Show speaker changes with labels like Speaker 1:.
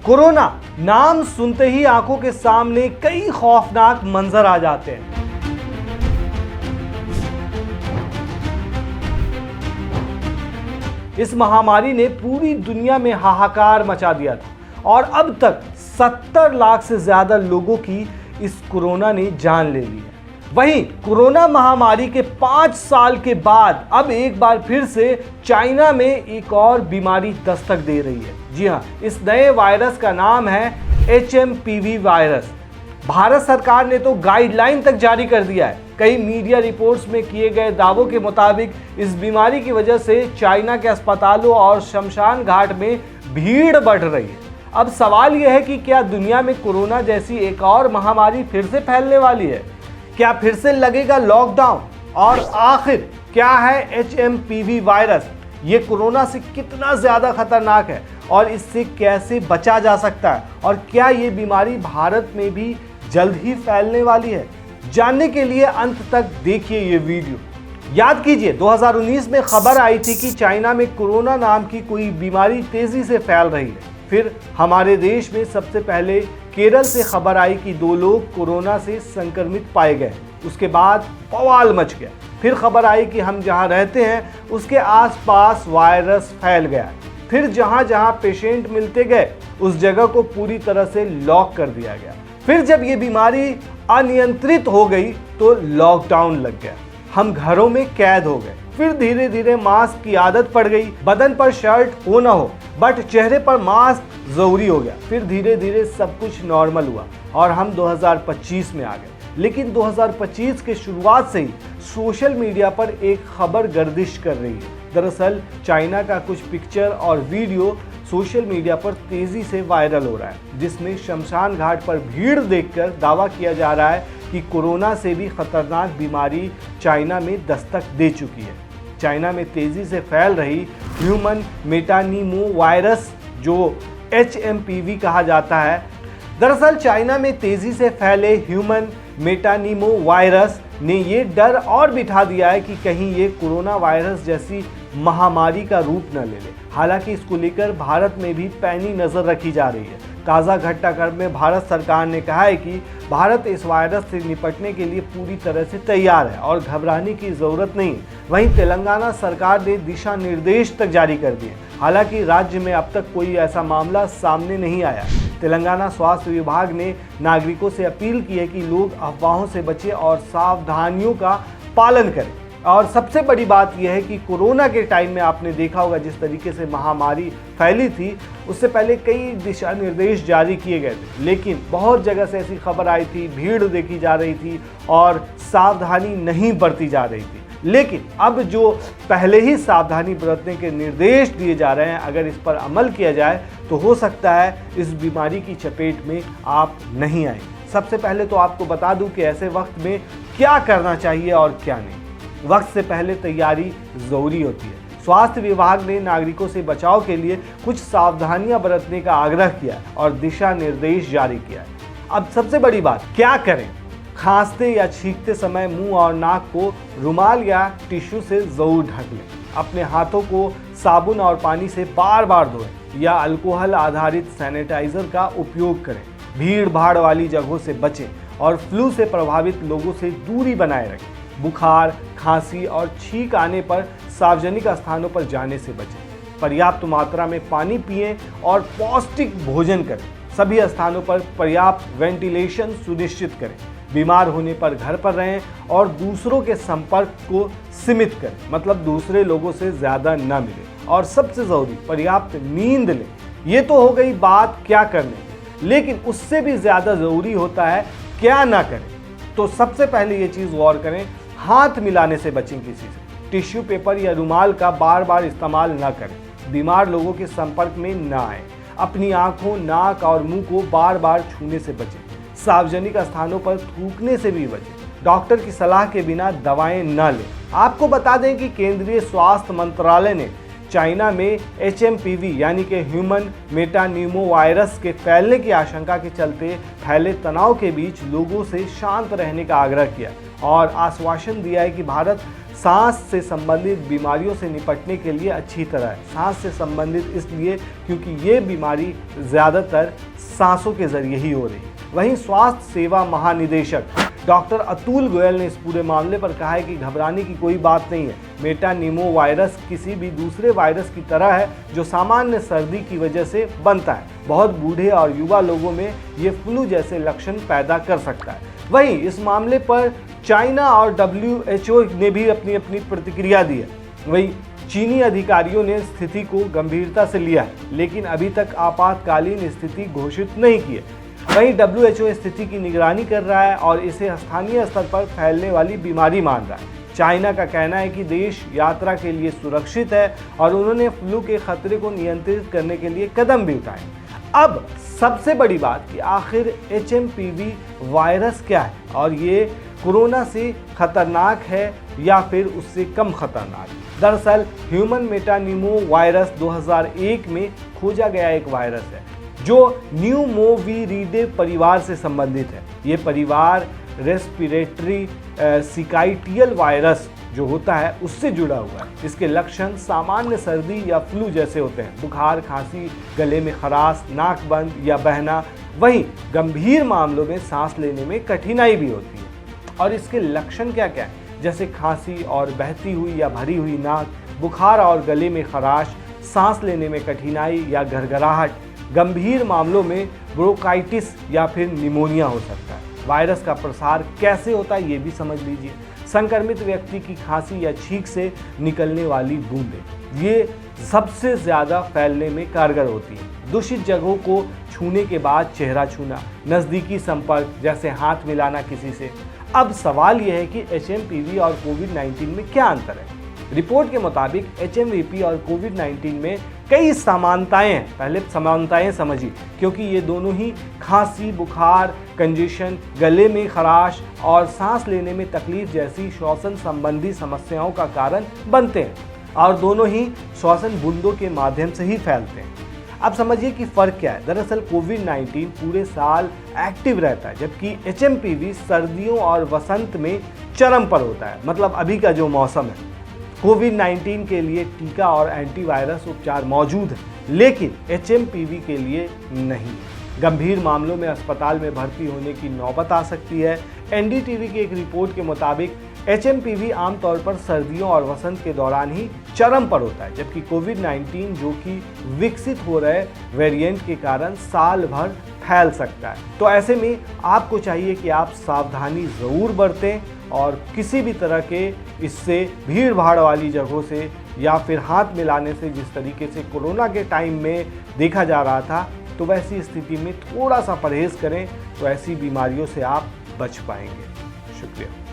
Speaker 1: Corona नाम सुनते ही आंखों के सामने कई खौफनाक मंजर आ जाते हैं। इस महामारी ने पूरी दुनिया में हाहाकार मचा दिया था और अब तक 70 लाख से ज्यादा लोगों की इस कोरोना ने जान ले ली है। वहीं कोरोना महामारी के 5 साल के बाद अब एक बार फिर से चाइना में एक और बीमारी दस्तक दे रही है। जी हां, इस नए वायरस का नाम है HMPV वायरस। भारत सरकार ने तो गाइडलाइन तक जारी कर दिया है। कई मीडिया रिपोर्ट्स में किए गए दावों के मुताबिक इस बीमारी की वजह से चाइना के अस्पतालों और शमशान घाट में भीड़ बढ़ रही है। अब सवाल यह है कि क्या दुनिया में कोरोना जैसी एक और महामारी फिर से फैलने वाली है? क्या फिर से लगेगा लॉकडाउन? और आखिर क्या है HMPV वायरस? ये कोरोना से कितना ज्यादा खतरनाक है और इससे कैसे बचा जा सकता है? और क्या ये बीमारी भारत में भी जल्द ही फैलने वाली है? जानने के लिए अंत तक देखिए ये वीडियो। याद कीजिए 2019 में खबर आई थी कि चाइना में कोरोना नाम की कोई बीमारी तेजी से फैल रही है। फिर हमारे देश में सबसे पहले केरल से खबर आई कि 2 लोग कोरोना से संक्रमित पाए गए। उसके बाद बवाल मच गया। फिर खबर आई कि हम जहां रहते हैं उसके आसपास वायरस फैल गया। फिर जहां जहां पेशेंट मिलते गए उस जगह को पूरी तरह से लॉक कर दिया गया। फिर जब ये बीमारी अनियंत्रित हो गई तो लॉकडाउन लग गया। हम घरों में कैद हो गए। फिर धीरे धीरे मास्क की आदत पड़ गई। बदन पर शर्ट हो ना हो बट चेहरे पर मास्क जरूरी हो गया। फिर धीरे धीरे सब कुछ नॉर्मल हुआ और हम 2025 में आ गए। लेकिन 2025 के शुरुआत से ही सोशल मीडिया पर एक खबर गर्दिश कर रही है। दरअसल चाइना का कुछ पिक्चर और वीडियो सोशल मीडिया पर तेजी से वायरल हो रहा है, जिसमें शमशान घाट पर भीड़ देखकर दावा किया जा रहा है कि कोरोना से भी खतरनाक बीमारी चाइना में दस्तक दे चुकी है। चाइना में तेजी से फैल रही ह्यूमन मेटानीमो वायरस जो HMPV कहा जाता है। दरअसल चाइना में तेजी से फैले ह्यूमन मेटानीमो वायरस ने ये डर और बिठा दिया है कि कहीं ये कोरोना वायरस जैसी महामारी का रूप न ले ले। हालांकि इसको लेकर भारत में भी पैनी नजर रखी जा रही है। ताज़ा घटनाक्रम में भारत सरकार ने कहा है कि भारत इस वायरस से निपटने के लिए पूरी तरह से तैयार है और घबराने की ज़रूरत नहीं। वहीं तेलंगाना सरकार ने दिशा निर्देश तक जारी कर दिए। हालांकि राज्य में अब तक कोई ऐसा मामला सामने नहीं आया। तेलंगाना स्वास्थ्य विभाग ने नागरिकों से अपील की है कि लोग अफवाहों से बचें और सावधानियों का पालन करें। और सबसे बड़ी बात यह है कि कोरोना के टाइम में आपने देखा होगा जिस तरीके से महामारी फैली थी, उससे पहले कई दिशा निर्देश जारी किए गए थे, लेकिन बहुत जगह से ऐसी खबर आई थी, भीड़ देखी जा रही थी और सावधानी नहीं बरती जा रही थी। लेकिन अब जो पहले ही सावधानी बरतने के निर्देश दिए जा रहे हैं, अगर इस पर अमल किया जाए तो हो सकता है इस बीमारी की चपेट में आप नहीं आए। सबसे पहले तो आपको बता दूं कि ऐसे वक्त में क्या करना चाहिए और क्या नहीं। वक्त से पहले तैयारी जरूरी होती है। स्वास्थ्य विभाग ने नागरिकों से बचाव के लिए कुछ सावधानियां बरतने का आग्रह किया है और दिशा निर्देश जारी किया है। अब सबसे बड़ी बात, क्या करें? खांसते या छींकते समय मुंह और नाक को रुमाल या टिश्यू से जरूर ढक लें। अपने हाथों को साबुन और पानी से बार बार धोएं या अल्कोहल आधारित सैनिटाइजर का उपयोग करें। भीड़ भाड़ वाली जगहों से बचें और फ्लू से प्रभावित लोगों से दूरी बनाए रखें। बुखार, खांसी और छींक आने पर सार्वजनिक स्थानों पर जाने से बचें। पर्याप्त मात्रा में पानी पिएं और पौष्टिक भोजन करें। सभी स्थानों पर पर्याप्त वेंटिलेशन सुनिश्चित करें। बीमार होने पर घर पर रहें और दूसरों के संपर्क को सीमित करें, मतलब दूसरे लोगों से ज़्यादा न मिलें। और सबसे ज़रूरी, पर्याप्त नींद लें। ये तो हो गई बात क्या करने की, लेकिन उससे भी ज़्यादा ज़रूरी होता है क्या ना करें। तो सबसे पहले ये चीज़ गौर करें, हाथ मिलाने से बचें किसी से। टिश्यू पेपर या रुमाल का बार बार इस्तेमाल न करें। बीमार लोगों के संपर्क में न आए। अपनी आंखों, नाक और मुंह को बार बार छूने से बचें। सार्वजनिक स्थानों पर थूकने से भी बचें। डॉक्टर की सलाह के बिना दवाएं न लें। आपको बता दें कि केंद्रीय स्वास्थ्य मंत्रालय ने चाइना में HMPV यानी कि ह्यूमन मेटानीमो वायरस के फैलने की आशंका के चलते फैले तनाव के बीच लोगों से शांत रहने का आग्रह किया और आश्वासन दिया है कि भारत सांस से संबंधित बीमारियों से निपटने के लिए अच्छी तरह है। सांस से संबंधित इसलिए क्योंकि ये बीमारी ज़्यादातर सांसों के जरिए ही हो रही है। वहीं स्वास्थ्य सेवा महानिदेशक डॉक्टर अतुल गोयल ने इस पूरे मामले पर कहा है कि घबराने की कोई बात नहीं है। मेटानिमो वायरस किसी भी दूसरे वायरस की तरह है जो सामान्य सर्दी की वजह से बनता है। बहुत बूढ़े और युवा लोगों में ये फ्लू जैसे लक्षण पैदा कर सकता है। वहीं इस मामले पर चाइना और WHO ने भी अपनी अपनी प्रतिक्रिया दी है। वहीं चीनी अधिकारियों ने स्थिति को गंभीरता से लिया है, लेकिन अभी तक आपातकालीन स्थिति घोषित नहीं की है। वहीं WHO स्थिति की निगरानी कर रहा है और इसे स्थानीय स्तर पर फैलने वाली बीमारी मान रहा है। चाइना का कहना है कि देश यात्रा के लिए सुरक्षित है और उन्होंने फ्लू के खतरे को नियंत्रित करने के लिए कदम भी उठाए। अब सबसे बड़ी बात कि आखिर HMPV वायरस क्या है और ये कोरोना से खतरनाक है या फिर उससे कम खतरनाक। दरअसल ह्यूमन मेटानिमो वायरस 2001 में खोजा गया एक वायरस है जो न्यूमोविरिडे परिवार से संबंधित है। ये परिवार रेस्पिरेटरी सिकाइटियल वायरस जो होता है उससे जुड़ा हुआ है। इसके लक्षण सामान्य सर्दी या फ्लू जैसे होते हैं, बुखार, खांसी, गले में खराश, नाक बंद या बहना। वहीं गंभीर मामलों में सांस लेने में कठिनाई भी होती है। और इसके लक्षण क्या क्या है, जैसे खांसी और बहती हुई या भरी हुई नाक, बुखार और गले में खराश, सांस लेने में कठिनाई या घरघराहट। गंभीर मामलों में ब्रोंकाइटिस या फिर निमोनिया हो सकता है। वायरस का प्रसार कैसे होता है ये भी समझ लीजिए। संक्रमित व्यक्ति की खांसी या छींक से निकलने वाली बूंदें ये सबसे ज़्यादा फैलने में कारगर होती है। दूषित जगहों को छूने के बाद चेहरा छूना, नज़दीकी संपर्क जैसे हाथ मिलाना किसी से। अब सवाल यह है कि HMPV और कोविड-19 में क्या अंतर है। रिपोर्ट के मुताबिक HMPV और कोविड-19 में कई समानताएं हैं। पहले समानताएं समझिए, क्योंकि ये दोनों ही खांसी, बुखार, कंजेशन, गले में खराश और सांस लेने में तकलीफ जैसी श्वसन संबंधी समस्याओं का कारण बनते हैं और दोनों ही श्वसन बूंदों के माध्यम से ही फैलते हैं। अब समझिए कि फ़र्क क्या है। दरअसल कोविड-19 पूरे साल एक्टिव रहता है, जबकि HMPV सर्दियों और वसंत में चरम पर होता है, मतलब अभी का जो मौसम है। कोविड-19 के लिए टीका और एंटीवायरस उपचार मौजूद है, लेकिन HMPV के लिए नहीं। गंभीर मामलों में अस्पताल में भर्ती होने की नौबत आ सकती है। NDTV की एक रिपोर्ट के मुताबिक HMPV आमतौर पर सर्दियों और वसंत के दौरान ही चरम पर होता है, जबकि कोविड-19 जो कि विकसित हो रहे वेरिएंट के कारण साल भर फैल सकता है। तो ऐसे में आपको चाहिए कि आप सावधानी ज़रूर बरतें और किसी भी तरह के इससे भीड़ भाड़ वाली जगहों से या फिर हाथ मिलाने से, जिस तरीके से कोरोना के टाइम में देखा जा रहा था, तो वैसी स्थिति में थोड़ा सा परहेज़ करें तो ऐसी बीमारियों से आप बच पाएंगे। शुक्रिया।